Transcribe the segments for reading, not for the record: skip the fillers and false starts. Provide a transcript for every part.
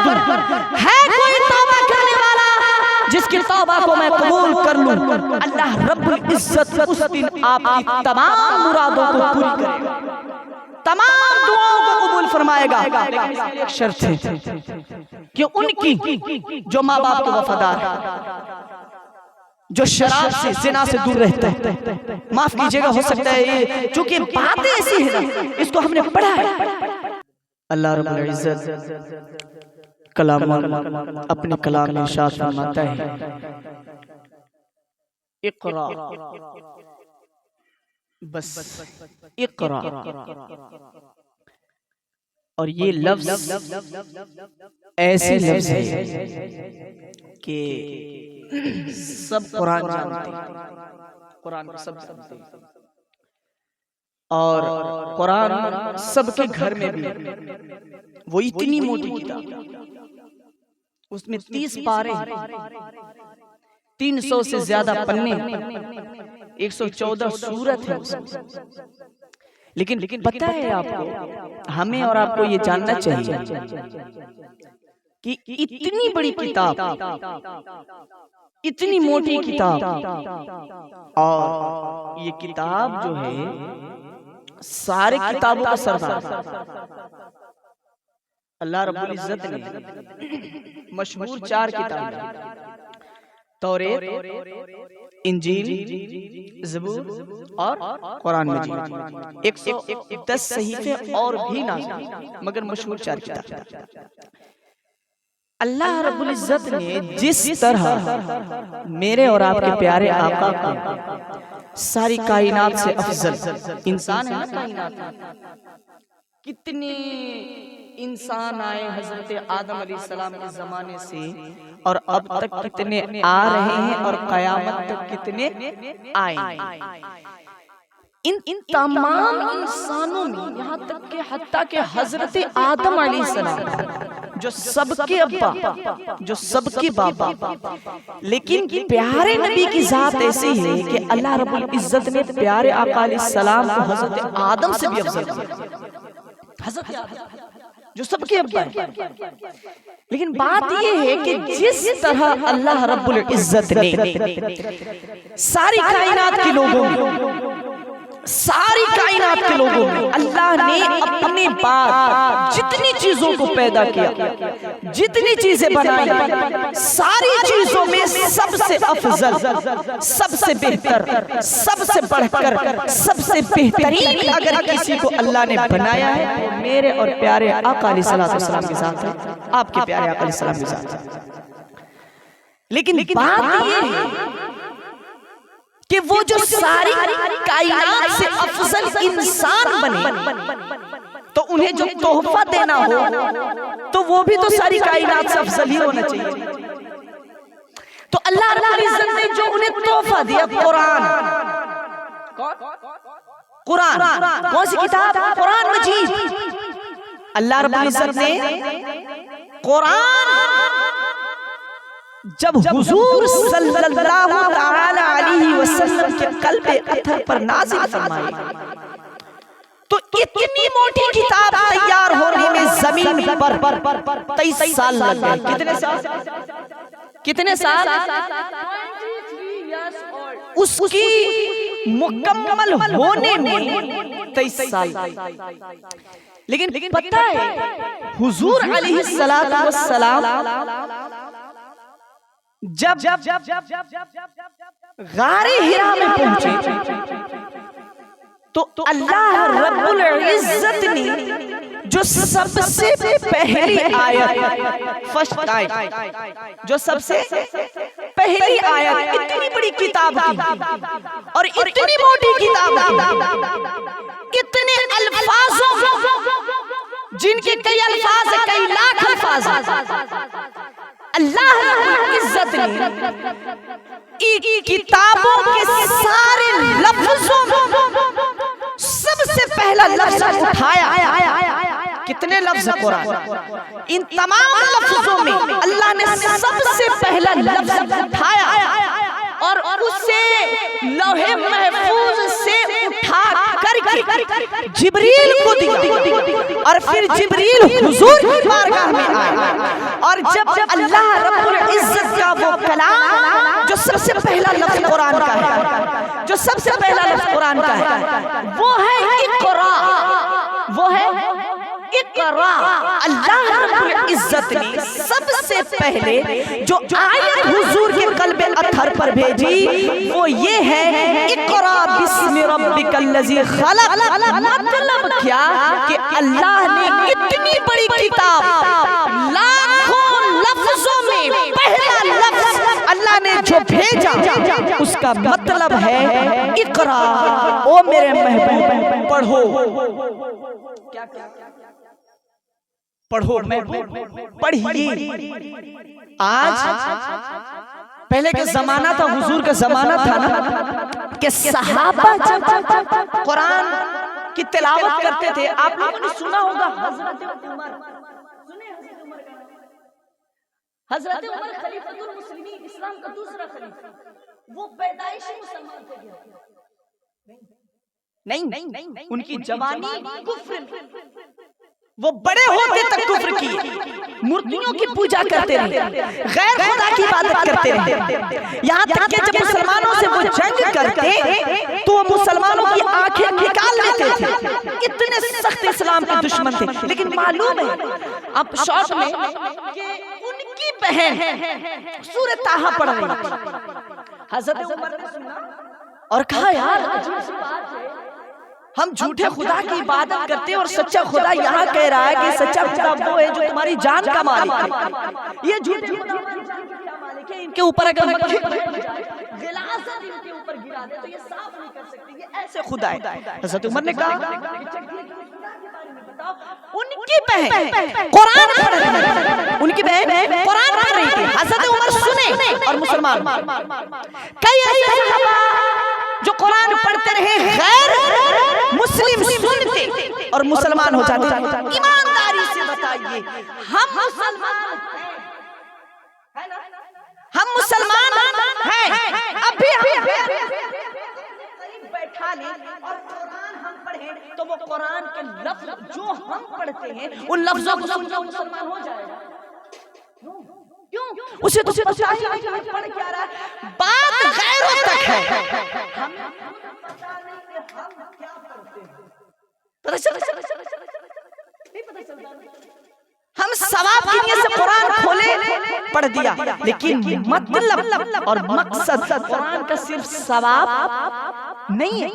کر دوں، ہے کوئی توبہ کرنے والا جس کی توبہ کو میں قبول کر لوں، اللہ رب العزت اس دن آپ کی تمام مرادوں کو پوری کرے گا، تمام دعاؤں کو قبول فرمائے گا۔ لیکن ایک شرط ہے کہ ان کی جو ماں باپ کے وفادار ہیں، جو شراب سے زنا سے دور رہتا ہے، معاف کیجئے گا ہو سکتا ہے یہ چونکہ باتیں ایسی ہیں نا، اس کو ہم نے پڑھا ہے۔ اللہ رب العزت کلام اپنے کلام میں ارشاد فرماتا ہے، اقرا، بس اقرا، اور یہ لفظ ایسی لفظ ہے کہ سب قرآن جانتے ہیں، قرآن کو سب جانتے ہیں، اور قرآن سب کے گھر میں بھی، وہ اتنی موٹی کتاب، اس میں 30 پارے، 300 سے زیادہ پنے، 114 سورت ہے اس میں۔ لیکن پتہ ہے آپ کو، ہمیں اور آپ کو یہ جاننا چاہیے کہ اتنی بڑی کتاب، اتنی موٹی کتاب، اور یہ کتاب جو ہے سارے کتابوں کا سردار، اللہ رب العزت نے مشہور 4 کتابیں، توریت، انجیل، زبور اور قرآن مجید، 110 صحیفے اور بھی نازل، مگر مشہور 4 کتاب۔ اللہ رب العزت نے جس طرح میرے اور آپ کے پیارے آقا کو ساری کائنات سے افضل انسان ہے، کائنات کتنے انسان آئے حضرت آدم علیہ السلام کے زمانے سے، اور اب تک کتنے آ رہے ہیں، اور قیامت تک کتنے آئیں گے۔ ان تمام انسانوں میں یہاں تک کہ حتیٰ کہ حضرت آدم علیہ السلام جو سب کے ابا، جو سب کے بابا، لیکن پیارے نبی کی ذات ایسی ہے کہ اللہ رب العزت نے پیارے آقا علیہ السلام کو حضرت آدم سے بھی افضل کیا، حضرت آدم جو سب کے ابا ہے۔ لیکن بات یہ ہے کہ جس طرح اللہ رب العزت نے ساری کائنات کے لوگوں میں، ساری کائنات کے لوگوں میں اللہ نے اپنے بعد جتنی چیزوں کو پیدا کیا، جتنی چیزیں بنائی، ساری چیزوں میں سب سے افضل، سب سے بہتر، سب سے بڑھ کر، سب سے بہترین اگر کسی کو اللہ نے بنایا ہے تو میرے اور پیارے آقا علیہ السلام کی ذات ہے، آپ کے پیارے آقا علیہ السلام کی ذات ہے۔ لیکن بات یہ ہے کہ وہ جو ساری کائنات سے افضل انسان بنے تو انہیں جو تحفہ دینا ہو تو وہ بھی تو ساری کائنات سے افضل ہی ہونا چاہیے۔ تو اللہ رب العزت نے جو انہیں تحفہ دیا، قرآن، قرآن کون سی کتاب؟ قرآن مجید۔ اللہ رب العزت نے قرآن جب حضور صلی اللہ تعالی علیہ وسلم کے قلب اطہر پر نازل فرمائی تو اتنی موٹی کتاب تیار ہونے میں زمین پر 23 سال لگ گئے۔ کتنے سال؟ کتنے سال؟ اس کی مکمل ہونے میں 23 سال۔ لیکن پتہ ہے حضور علیہ السلام جب غار حرا میں پہنچے تو اللہ رب العزت نے جو سب سے پہلی آیت، فرسٹ آیت، جو سب سے پہلی آیت، اتنی بڑی کتاب تھی اور اتنی موٹی کتاب تھی، اتنے الفاظوں جن کے کئی الفاظ ہیں، کئی لاکھ الفاظ ہیں، اللہ رب العزت نے کتابوں کے سارے لفظوں سب سے پہلا لفظ اٹھایا۔ کتنے لفظ قرآن؟ ان تمام لفظوں میں اللہ نے سب سے پہلا لفظ اٹھایا اور اسے لوح محفوظ سے اٹھا کر کے جبریل کو دیا اور پھر جبریل حضور کی بارگاہ میں آئے اور جب اللہ رب العزت کا وہ کلام جو سب سے پہلا لفظ قرآن کا ہے، جو سب سے پہلا لفظ قرآن کا ہے وہ ہے اقرا، وہ ہے اقرا۔ اللہ رب العزت نے سب سے پہلے جو آیت حضور کے قلب اطہر پر بھیجی وہ یہ ہے اقرا بسم ربک الذی خلق۔ مطلب کیا کہ اللہ نے اتنی بڑی کتاب لاکھوں لفظوں میں پہلا لفظ اللہ نے جو بھیجا اس کا مطلب ہے اقرا، او میرے محبوب پڑھو، پڑھو محبوب پڑھیے۔ آج پہلے کے زمانہ تھا، حضور کا زمانہ تھا نا کہ صحابہ جب قرآن کی تلاوت کرتے تھے، آپ لوگوں نے سنا ہوگا حضرت عمر، حضرت عمر خلیفۃ المسلمین، اسلام کا دوسرا خلیفہ، وہ پیدائشی مسلمان تھے نہیں، ان کی جوانی کفر، وہ بڑے ہوتے تک کفر کیے، مورتیوں کی پوجا کرتے رہے، غیر خدا کی عبادت کرتے رہے، یہاں تک کہ جب مسلمانوں سے وہ جنگ کرتے تو وہ مسلمانوں کی آنکھیں نکال لیتے تھے، اتنے سخت اسلام کے دشمن تھے۔ لیکن معلوم ہے اب شوق میں کہ ان کی بہن سورہ طٰہٰ پڑھ رہی، حضرت عمر نے سنا اور کہا یار عجیب سی بات ہے، ہم جھوٹے خدا کی عبادت کرتے اور سچا خدا یہاں کہہ رہا ہے کہ سچا خدا وہ ہے جو تمہاری جان کا مالک ہے۔ یہ جھوٹے خدا ہماری جان کا مالک ہے، ان کے اوپر اگر غلاظت ان کے اوپر گرا دے تو یہ صاف نہیں کر سکتے، یہ ایسے خدا ہے۔ حضرت عمر نے کہا ان کی بہن قرآن پڑھ رہی تھی، ان کی بہن قرآن پڑھ رہی تھی، حضرت عمر سنے اور مسلمان۔ کئی ایسے صحابہ جو قرآن پڑھتے رہے غیر مسلم سنتے اور مسلمان ہو جاتے۔ ایمانداری سے بتائیے ہم مسلمان ہیں، ہم مسلمان ہیں، ابھی بیٹھا لیں اور قرآن ہم پڑھیں تو وہ قرآن کے لفظ جو ہم پڑھتے ہیں ان لفظوں کو سن کر مسلمان ہو جائے گا۔ کیوں؟ اسے تو پتا ہی نہیں پڑھ کیا رہا ہے، بات غیروں تک ہے، ہمیں پتا نہیں کہ ہم کیا پڑھتے ہیں، پتہ چلتا ہم ثواب کی نیت سے قرآن کھولے پڑھ دیا، لیکن مطلب اور مقصد قرآن کا صرف ثواب نہیں ہے،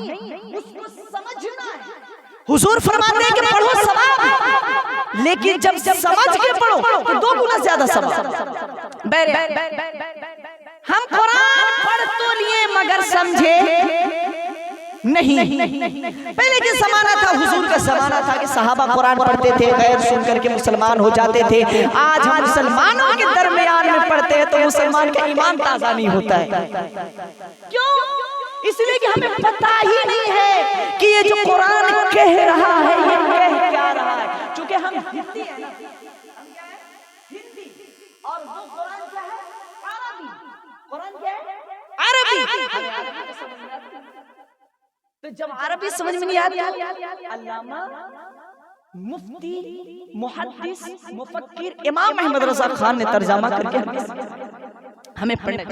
اس کو سمجھنا ہے۔ حضور فرماتے ہیں کہ پڑھو ثواب، لیکن جب سمجھ کے پڑھو تو 2 گنا زیادہ ثواب۔ ہم قرآن پڑھ تو لیے مگر سمجھے نہیں۔ پہلے کے زمانہ تھا، حضور کا زمانہ تھا کہ صحابہ قرآن پڑھتے تھے، غیر سن کر کے مسلمان ہو جاتے تھے۔ آج ہم مسلمانوں کے درمیان میں پڑھتے ہیں تو مسلمان کا ایمان تازہ نہیں ہوتا ہے۔ کیوں؟ اس لیے کہ ہمیں پتہ ہی نہیں ہے کہ یہ جو قرآن کہہ رہا ہے یہ کہہ کیا رہا ہے، چونکہ ہم ہندی ہیں نا، ہندی، اور وہ قرآن کیا ہے؟ عربی۔ قرآن کیا ہے؟ عربی۔ تو جب عربی سمجھ میں نہیں آتی، علامہ مفتی محدث مفکر امام احمد رضا خان نے ترجمہ کر کے ہمیں پڑھنے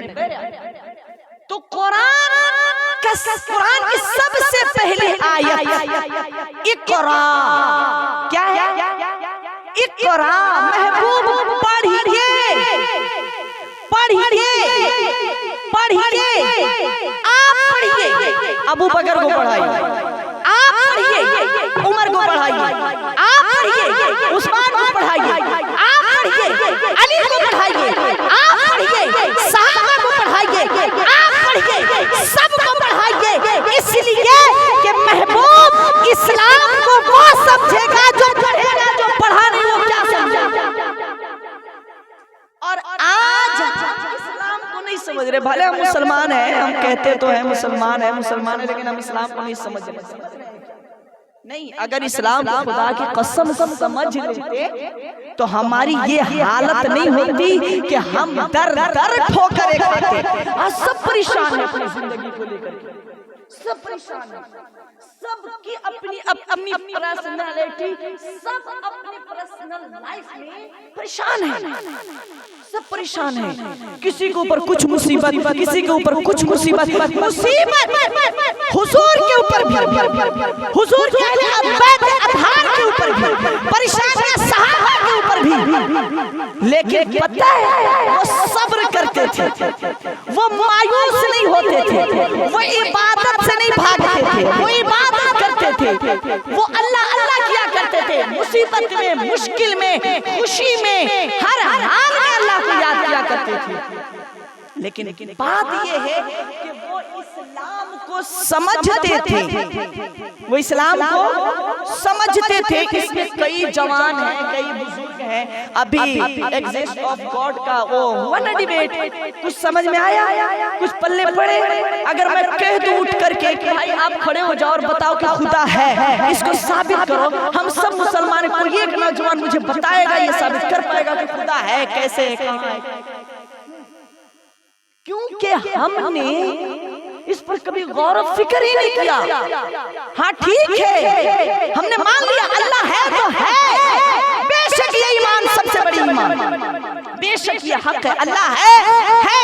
تو قرآن کی سب سے پہلے آیت اقرا کیا ہے؟ اقرا، محبوب پڑھیے، پڑھیے، پڑھیے، آپ پڑھیے، ابو بکر کو پڑھائیے، آپ پڑھیے، عمر کو پڑھائیے، آپ پڑھیے، عثمان کو پڑھائیے، آپ پڑھیے، علی کو پڑھائیے، آپ پڑھیے، صحابہ کو پڑھائیے، آپ پڑھیے، سب کو پڑھائیے، اس لیے کہ محبوب اسلام کو وہ سمجھے گا جو پڑھے گا، جو پڑھا نہیں وہ کیا سمجھے گا۔ اور آج اسلام کو نہیں سمجھ رہے، بھلے ہم مسلمان ہیں، ہم کہتے تو ہیں مسلمان ہیں، لیکن ہم اسلام کو نہیں سمجھ رہے۔ نہیں، اگر اسلام کو خدا کی قسم سمجھ لیتے تو ہماری یہ حالت نہیں ہوتی کہ ہم در در ٹھوکریں کھاتے۔ آج سب پریشان ہیں اپنی زندگی کو لے کر کے، سب پریشان ہیں، سب کی اپنی اپنی پرسنالٹی، سب اپنی پرسنل لائف میں پریشان ہیں، سب پریشان ہیں۔ کسی کے اوپر کچھ مصیبت، کسی کے اوپر کچھ مصیبت، مصیبت حضور کے اوپر بھی، حضور کے اہل بیت اطہار کے اوپر بھی، پریشانیاں صحابہ کے اوپر بھی، لیکن پتہ ہے وہ صبر کرتے تھے، وہ مایوس نہیں ہوتے تھے، وہ عبادت سے نہیں بھاگتے تھے، وہ عبادت کرتے تھے، وہ اللہ اللہ کیا کرتے تھے، مصیبت میں، مشکل میں، خوشی میں، ہر حال میں اللہ کو یاد کیا کرتے تھے۔ لیکن بات یہ ہے کہ وہ اسلام کو سمجھتے تھے، وہ اسلام کو سمجھتے تھے۔ اس میں کئی جوان ہیں، کئی بزرگ ہیں، ابھی ایگزسٹ آف گاڈ کا وہ ہوا نا ڈیبیٹ، کچھ سمجھ میں آیا، کچھ پلے پڑے؟ اگر میں کہہ دوں اٹھ کر کے کہ بھائی آپ کھڑے ہو جاؤ اور بتاؤ کہ خدا ہے، اس کو ثابت کرو، ہم سب مسلمان، کوئی ایک نوجوان مجھے بتائے گا، یہ ثابت کر پائے گا کہ خدا ہے، کیسے ہے، کہاں ہے؟ کیونکہ ہم نے اس پر کبھی غور و فکر ہی نہیں کیا۔ ہاں ٹھیک ہے، ہم نے مان لیا اللہ ہے تو ہے، بے شک یہ ایمان سب سے بڑی ایمان، بے شک یہ حق ہے، اللہ ہے،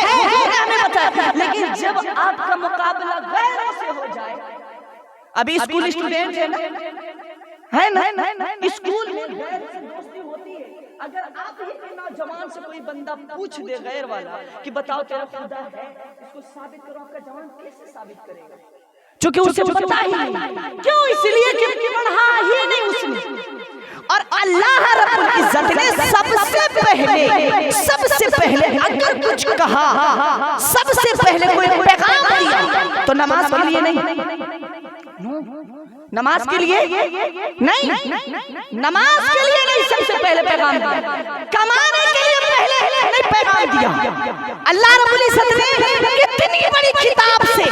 حضور نے ہمیں بتایا۔ لیکن جب آپ کا مقابلہ غیروں سے ہو جائے، ابھی اسکول اسٹوڈنٹ ہے نا، اسکول میں غیر سے دوستی ہوتی ہے، اگر آپ ہی کے نوجوان سے کوئی بندہ پوچھ دے غیر والا کہ بتاؤ تیرا خدا ہے، اس کو ثابت کرو، آپ کا جوان کیسے ثابت کرے گا؟ چونکہ اسے پتہ ہی نہیں، کیوں؟ اس لیے کہ پڑھا ہی نہیں اس نے۔ اور اللہ رب العزت نے سب سے پہلے اگر کچھ کہا، سب سے پہلے کوئی پیغام دیا تو نماز کے لیے نہیں، نماز کے لیے نہیں، نماز کے لیے نہیں، سب سے پہلے پیغام دیا، کمانے کے لیے پہلے نہیں پیغام دیا۔ اللہ رب العزت نے کتنی بڑی کتاب سے،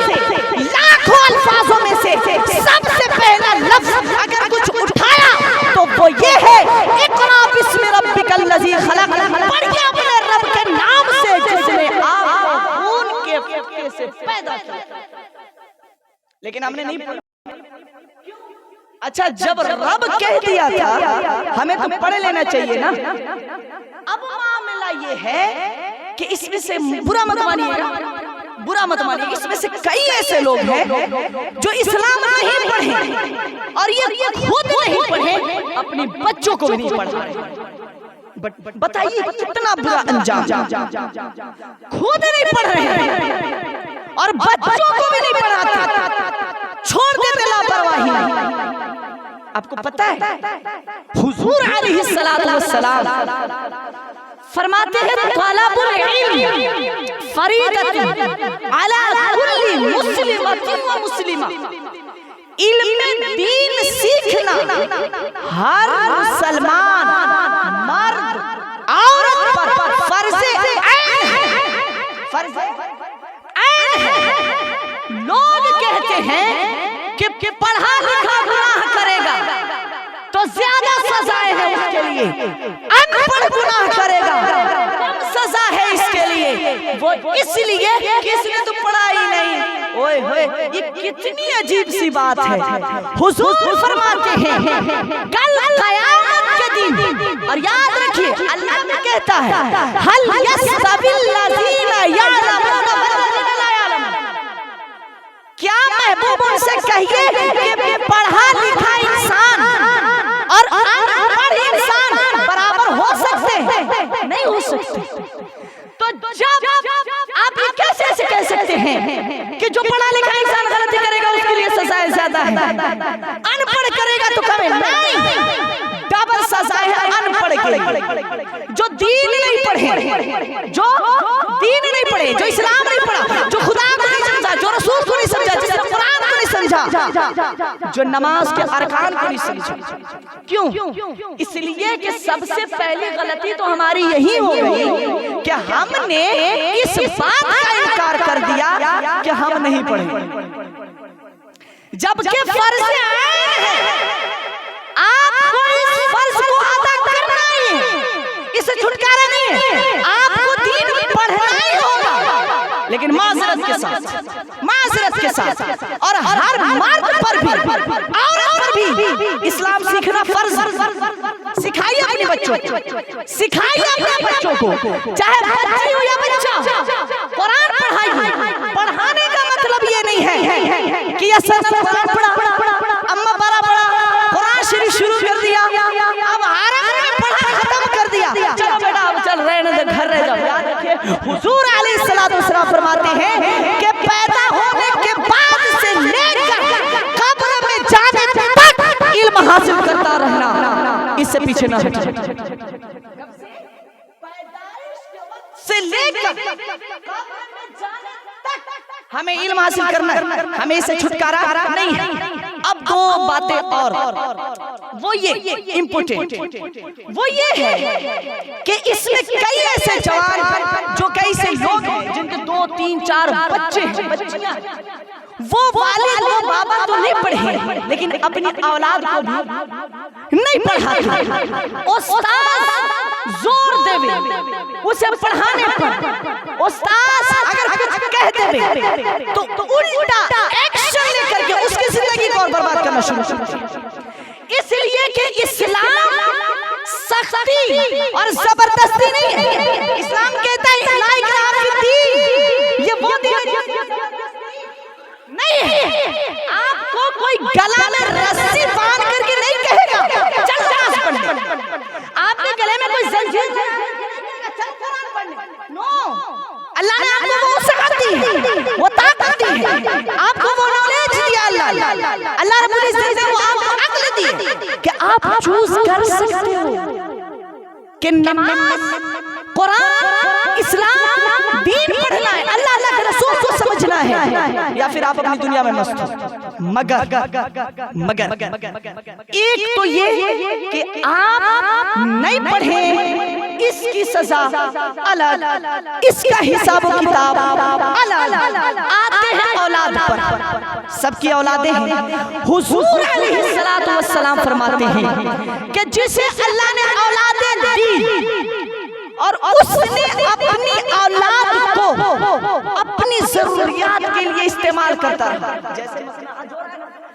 لاکھوں الفاظوں میں سے سب سے پہلا لفظ اگر کچھ اٹھایا تو وہ یہ ہے، اقرا بسم ربک الذی خلق، پڑھیے اپنے رب کے نام سے جس نے آپ کو خون کے فقے سے پیدا کیا۔ لیکن ہم نے نہیں پڑھا۔ اچھا جب رب کہہ دیا تھا ہمیں تو پڑھ لینا چاہیے نا۔ اب معاملہ یہ ہے کہ اس میں سے برا مت مانیے گا، برا مت مانیے، اس میں سے کئی ایسے لوگ ہیں جو اسلام نہیں پڑھے اور یہ خود نہیں پڑھے، اپنے بچوں کو بھی نہیں پڑھا۔ بتائیے کتنا برا انجام، خود نہیں پڑھ رہے ہیں اور بچوں کو بھی نہیں پڑھاتے، چھوڑ دیتے لاپرواہی۔ آپ کو پتہ ہے حضور علیہ السلام فرماتے ہیں طلب العلم فریضۃ علی کل مسلمۃ و مسلمہ، علم دین سیکھنا ہر مسلمان مرد عورت پر فرض عین ہے، فرض عین ہے۔ لوگ کہتے ہیں کہ پڑھا لکھا گناہ کرے گا تو زیادہ سزائیں ہیں اس کے لیے، ان پڑھ گناہ کرے گا کم سزا ہے اس کے لیے، وہ اس لیے کہ اس نے تو پڑھا ہی نہیں۔ اوئے ہوئے، یہ کتنی عجیب سی بات ہے۔ حضور فرماتے ہیں کل قیامت کے دن، اور یاد رکھیے اللہ نے کہتا ہے هل يستوي الذين يعلمون والذين لا يعلمون، کیا محبوب ان سے کہیے کہ پڑھا لکھا انسان اور ان پڑھ انسان برابر ہو سکتے ہیں؟ نہیں ہو سکتے۔ تو جب آپ یہ کیسے کہہ سکتے ہیں کہ جو پڑھا لکھا انسان غلطی کرے گا اس کے لیے سزائیں زیادہ ہیں، ان پڑھ کرے گا تو کم ہے؟ نہیں، ڈبل سزائیں ہیں ان پڑھ کے۔ جو دین نہیں پڑھے، جو دین نہیں پڑھے، جو اسلام نہیں پڑھا، جو خدا کو نہیں سمجھا، جو رسول کو نہیں سمجھا، جس نے قرآن کو نہیں سمجھا، جو نماز کے ارکان کو نہیں سمجھا۔ کیوں؟ اس لیے کہ سب سے پہلی غلطی تو ہماری یہی ہو گئی کہ ہم نے اس بات کا انکار کر دیا کہ ہم نہیں پڑھیں، جبکہ فرض عین ہے سے چھٹکارا نہیں ہے، آپ کو دین پڑھنا ہی ہوگا، لیکن معذرت کے ساتھ اور ہر مرد پر بھی عورت پر بھی اسلام سیکھنا فرض ہے۔ سکھائیے اپنے بچوں کو، سکھائیے اپنے بچوں کو، چاہے بچی ہو یا بچہ، قرآن پڑھائیے۔ پڑھانے کا مطلب یہ نہیں ہے کہ یہ سب قرآن پڑھا، اما بارہ پڑھا، قرآن شریف شروع کر دیا، اب آرام میں پڑھا ختم کر دیا، چلو بیٹا اب چل رہنے دے، گھر رہ جاؤ۔ یاد رکھیے حضور علیہ السلام فرماتے ہیں کہ پیدا ہونے کے بعد سے لے کر قبر میں جانے تک علم حاصل کرتا رہنا، اس سے پیچھے نہ ہٹے۔ سے لے کر ہمیں علم حاصل کرنا ہے، ہمیں اسے چھٹکارا نہیں ہے۔ اب دو باتیں اور، وہ یہ امپورٹنٹ، وہ یہ ہے کہ اس میں کئی ایسے جوان جو کئی سے لوگ ہیں جن کے 2 3 4 بچے ہیں، بچیاں، وہ والد و بابا تو نہیں پڑھے لیکن اپنی اولاد کو بھی نہیں پڑھاتے۔ استاد زور دے اسے پڑھانے پر، استاد اگر کچھ کہہ دے تو الٹا ایکشن لے کر کے اس کی زندگی کو اور برباد کرنا شروع کر دیا۔ اس لیے کہ اسلام سختی اور زبردستی نہیں ہے، اسلام کہتا ہے لا اکراہ فی الدین، یہ وہ دین نہیں ہے۔ آپ کو کوئی گلا میں رسی باندھ کر کے نہیں کہے گا چل نماز پڑھنے، آپ کے گلے میں کوئی زنجیر چل قرآن پڑھنے، نو۔ اللہ نے آپ کو وہ وسعت دی ہے، وہ طاقت دی ہے، آپ کو وہ نالج دیا، اللہ رب العزت نے وہ آپ کو عقل دی کہ آپ چوز کر سکتے ہو کہ نماز، قرآن، اسلام، دین پڑھنا ہے، اللہ کے رسول کو سمجھنا ہے، یا پھر آپ اپنی دنیا میں مست ہو۔ مگر ایک تو یہ کہ آپ نہیں پڑھیں، اس کی سزا الگ، اس کا حساب و کتاب الگ آتے ہیں اولاد پر۔ سب کی اولادیں ہیں۔ حضور علیہ السلام فرماتے ہیں کہ جسے اللہ نے اولادیں دی اور اس نے اپنی اولاد کو اپنی ضروریات کے لیے استعمال کرتا ہے، جیسے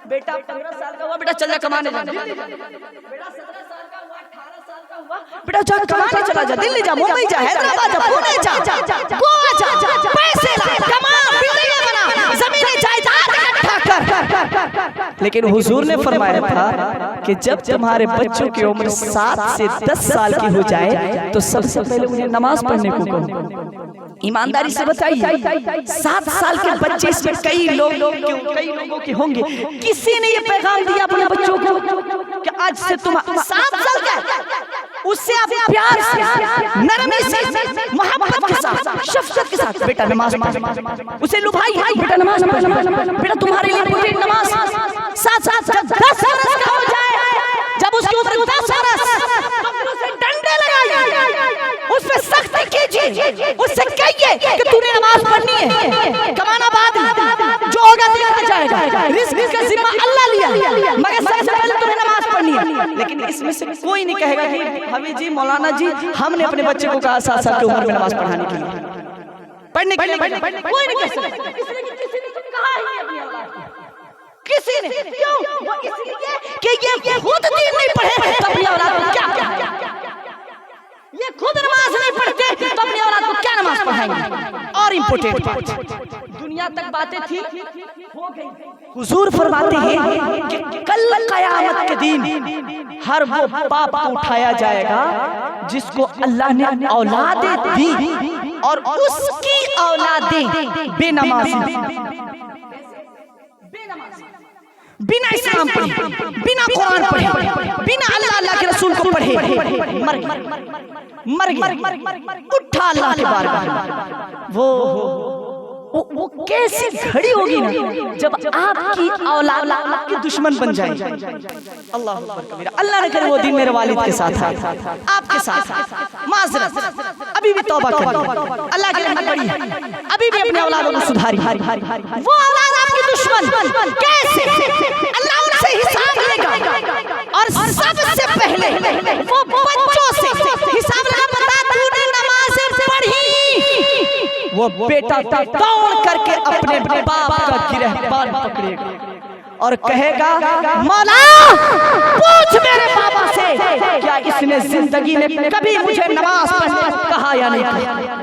بیٹا 15 سال کا ہوا، بیٹا چل جا کمانے جا، بیٹا 17 سال کا ہوا، 18 سال کا ہوا، بیٹا جا کمانے چلا جا، دلی جا، ممبئی جا، حیدرآباد جا، پونے جا، گوا جا، پیسے لا، کما، بلڈنگیں بنا، زمینیں جائیداد اکٹھا کر۔ لیکن حضور نے فرمایا تھا کہ جب تمہارے بچوں کی عمر 7 سے 10 سال کی ہو جائے تو سب سے پہلے انہیں نماز پڑھنے کو کہو۔ ایمانداری سے بتائیے 7 سال کے بچے، اس میں کئی لوگوں کے ہوں گے، کسی نے یہ پیغام دیا اپنے بچوں کو کہ آج سے تم 7 سال کا ہے، اس سے آپ پیار سے، نرمی سے، محبت کے ساتھ، شفقت کے ساتھ بیٹا نماز پڑھ، اسے لبھائی بیٹا نماز پڑھ، بیٹا تمہارے لیے پوری نماز 7 سال جب 10 برس کا ہو جائے، جب اس کی عمر 10 برس، اسے ڈنڈے لگائیے، اس پہ سختی کیجیے، اس سے کہیے کہ تو نے نماز پڑھنی ہے، کمانا بعد جو ہوگا دیکھا جائے گا، رزق کا ذمہ اللہ لیا، مگر سب سے پہلے تمہیں نماز پڑھنی ہے۔ لیکن اس میں سے کوئی نہیں کہے گا کہ حوی جی، مولانا جی، ہم نے اپنے بچے کو کہا 7 سال کی عمر میں نماز پڑھانے کے لیے، پڑھنے کے لیے، کوئی نہیں کہہ سکتا، اس لیے کہ کسی نے کچھ کہا ہی نہیں اپنی اولاد کو، کسی نے، کیوں؟ وہ اس لیے کہ یہ خود دین نہیں پڑھے تو اپنی اولاد کو کیا پڑھائیں گے، یہ خود نماز نہیں پڑھتے تو اپنی اولاد کو کیا نماز پڑھائیں گے۔ اور امپورٹنٹ بات، دنیا تک باتیں تھی، ہو گئی۔ حضور فرماتے ہیں کہ کل قیامت کے دن ہر وہ باپ کو اٹھایا جائے گا جس کو اللہ نے اولادیں دی اور اس کی اولادیں بے نماز، بنا اسلام پڑھے، بنا قرآن پڑھے، بنا اللہ کے رسول کو پڑھے، مر گیا، اٹھا اللہ کے بارگاہ میں۔ وہ کیسی گھڑی ہوگی نا جب آپ کی اولاد آپ کی دشمن بن جائے۔ اللہ اللہ نے کرے وہ دن میرے والد کے ساتھ ہے، آپ کے ساتھ، معذرت، ابھی بھی توبہ کریں، اللہ کی رحمت بڑی ہے، ابھی بھی اپنے اولادوں کو سدھاری۔ وہ اولاد آپ کی دشمن کیسے؟ اللہ ان سے حساب لے گا، اور سب سے پہلے وہ بچوں سے حساب لے گا۔ وہ بیٹا دوڑ کر کے اپنے باپ کا گرہبان پکڑے گا اور کہے گا مولا پوچھ میرے بابا سے کیا اس نے زندگی میں کبھی مجھے نماز پڑھنے کہا یا نہیں کہا۔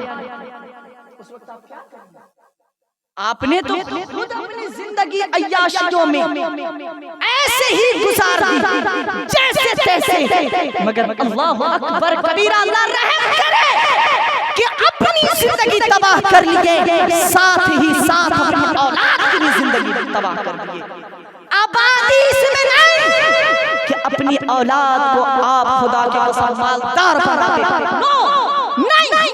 اس وقت آپ کیا کریں گے؟ آپ نے تو خود اپنی زندگی عیاشیوں میں ایسے ہی گزار دی جیسے تیسے، مگر اللہ اکبر کبیرہ، اللہ رحم کرے کہ اپنی زندگی تباہ کر لیے، ساتھ ہی ساتھ اپنی اولاد کی بھی زندگی تباہ کر لیے۔ آبادی اس میں نہیں کہ اپنی اولاد کو آپ خدا کے قسم مالدار بنا دیتے، نہیں،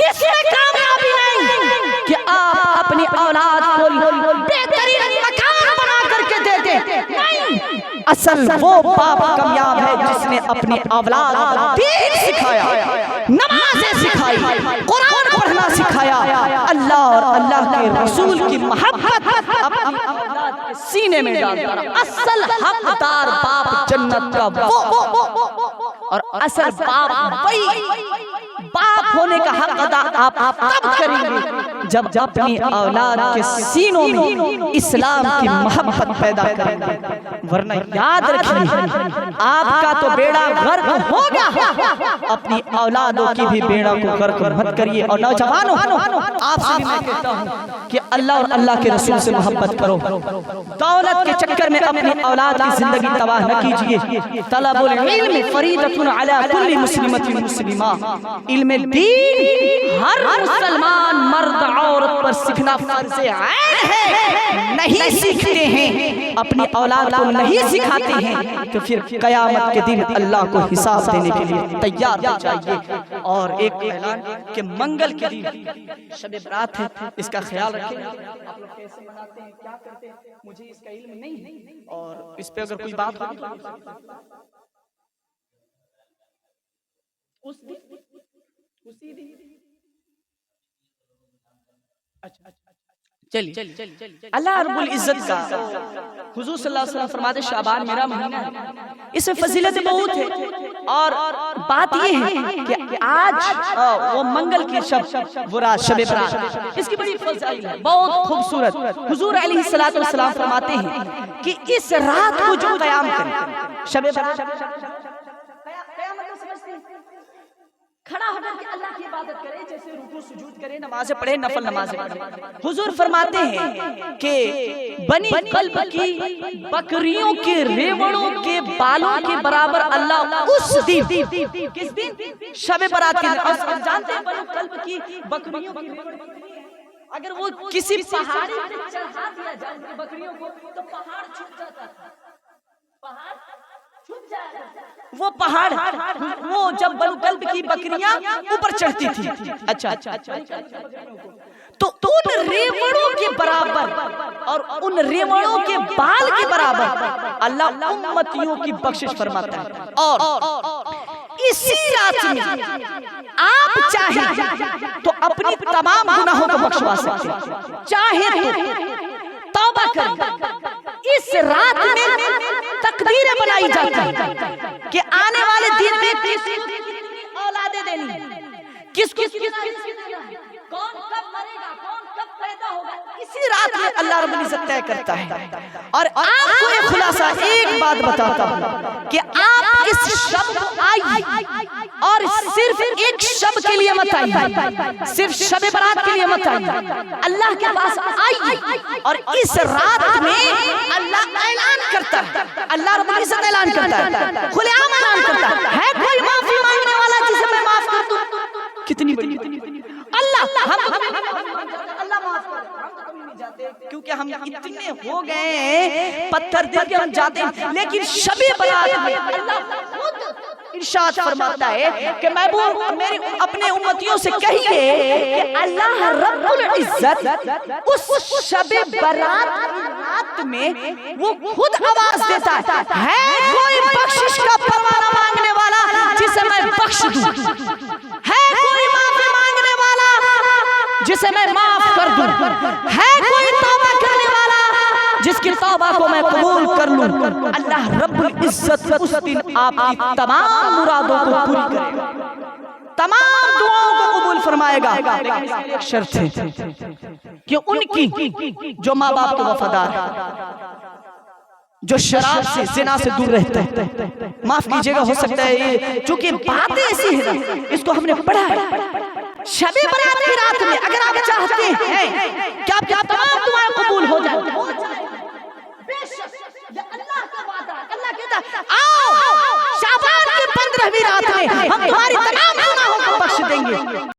اس میں کامیابی نہیں کہ آپ اپنی اولاد کو بہترین مکان بنا کر کے دے دیں، نہیں، اصل وہ باپ کامیاب ہے جس نے اپنی اولاد کو دین سکھایا، نمازیں سکھائی، قرآن پڑھنا سکھایا، اللہ اور اللہ کے رسول کی محبت اپنی اولاد کے سینے میں ڈالتا رہا۔ اصل حقدار باپ جنت کا وہ، اور اصل باپ وہی باپ ہونے کا حق ادا آپ تب کریں گے جب اپنی اولاد کے سینوں میں اسلام کی محبت پیدا کریں گے، ورنہ یاد رکھیے آپ کا تو بیڑا غرق ہوگا، اپنی اولادوں کی بھی بیڑا کو غرق مت کریے۔ اور نوجوانوں آپ سے بھی میں کہتا ہوں کہ اللہ اور اللہ کے رسول سے محبت کرو، دولت کے چکر میں اپنی اولاد کی زندگی تباہ نہ کیجیے۔ طلب العلم فریضۃ علی کل مسلمۃ مسلمہ، علم دین ہر مسلمان مرد عورت پر سیکھنا فرض عین ہے، نہیں سیکھتے ہیں، اپنی اولاد کو نہیں سکھاتے ہیں تو پھر قیامت کے دن اللہ کو حساب دینے کے لیے تیار ہو جائیے۔ اور ایک اعلان کہ منگل کے دن شب برات ہے، اس کا خیال رکھیں۔ آپ لوگ کیسے مناتے ہیں، کیا کرتے ہیں، مجھے اس کا علم نہیں ہے، اور اس پہ اگر کوئی بات ہو اسی دن چلیے اللہ رب العزت کا حضور صلی اللہ علیہ وسلم فرماتے شعبان میرا مہینہ ہے، اس میں فضیلتیں بہت ہیں، اور بات یہ ہے کہ آج وہ منگل کی شب وہ رات شب برات، اس کی بڑی فضائل ہے، بہت خوبصورت۔ حضور علیہ الصلوۃ والسلام فرماتے ہیں کہ اس رات کو جو قیام کرے، شب برات کھڑا ہو کر کے اللہ کی عبادت کرے، جیسے رکوع سجود کرے، نمازیں پڑھے، نفل نمازیں پڑھے۔ حضور فرماتے ہیں کہ بنی قلب کی بکریوں کے ریوڑوں کے بالوں کے برابر اللہ اس دن، کس دن؟ شب برات کے دن۔ اور جانتے ہیں بنی قلب کی بکریوں کی ریوڑ اگر وہ کسی پہاڑی پہ چڑھا دیا جائے بکریوں کو تو پہاڑ چھوٹ جاتا تھا، پہاڑ چھوٹ جائے۔ وہ پہاڑ وہ جب بنو قلب کی بکریاں اوپر چڑھتی تھی، اچھا تو ان ریوڑوں کے برابر اور ان ریوڑوں کے بال کے برابر اللہ امتیوں کی بخشش فرماتا ہے۔ اور اسی رات میں آپ چاہیں تو اپنی تمام گناہوں کو بخشوا سکتے ہیں، چاہیں تو توبہ کریں۔ اس رات میں تقدیریں بنائی جاتی ہیں کہ آنے والے دن میں کس کو کتنی اولادیں دینی، کس کو کون کب مرے گا، کون کب پیدا ہوگا، اسی رات میں اللہ رب العزت طے کرتا ہے۔ اور آپ کو ایک خلاصہ ایک بات بتاتا ہوں کہ آپ اس شب کو آئیے، اور صرف ایک شب کے لیے مت آئیے، صرف شب برات کے لیے مت آئیے، اللہ کے پاس آئیے۔ اور اس رات میں اللہ اعلان کرتا ہے، اللہ رب العزت اعلان کرتا ہے، کھلے عام اعلان کرتا ہے کوئی معافی مانگنے والا جسے میں معاف کر دوں؟ کتنی بڑی اللہ، ہم اللہ معاف کر، ہم تو کبھی نہیں جاتے کیونکہ ہم اتنے ہو گئے ہیں پتھر دل کے ہم جاتے ہیں، لیکن شب برات میں اللہ خود ارشاد فرماتا ہے کہ محبوب میری اپنے امتیوں سے کہیے کہ اللہ رب العزت اس شب برات کی رات میں وہ خود آواز دیتا ہے کوئی بخشش کا پروانہ مانگنے والا جسے میں بخش دوں، ہے کوئی معافی مانگنے والا جسے میں معاف کر دوں، ہے کوئی توبہ کرنے والا جس کی توبہ کو میں قبول کر لوں۔ اللہ رب العزت اس دن آپ کی تمام مرادوں کو پوری کرے گا، تمام دعاؤں کو قبول فرمائے گا، لیکن اس کی ایک شرط ہے کہ ان کی جو ماں باپ کے وفادار ہیں، جو شراب سے زنا سے دور رہتا ہے، معاف کیجئے گا ہو سکتا ہے یہ چونکہ باتیں ایسی ہیں نا، اس کو ہم نے پڑھا ہے شب برات کی رات میں اگر آپ چاہتے ہیں کہ آپ کی تمام دعائیں قبول ہو جائیں، بے شک یہ اللہ کا وعدہ ہے۔ اللہ کہتا ہے آؤ شعبان کی 15ویں رات میں ہم تمہاری تمام